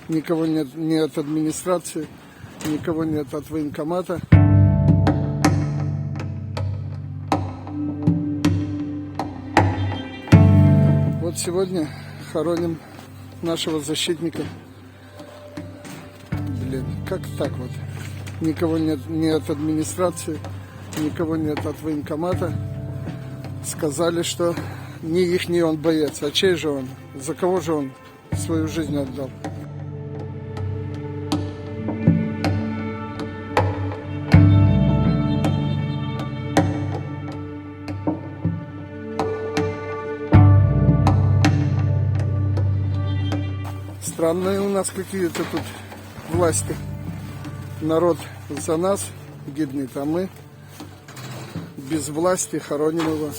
Никого нет ни от администрации, никого нет от военкомата. Вот сегодня хороним нашего защитника. Блин, как так вот? Никого нет ни от администрации, никого нет от военкомата. Сказали, что не ихний он боец, а чей же он? За кого же он свою жизнь отдал? Странные у нас какие-то тут власти. Народ за нас гибнет, а мы без власти хороним его.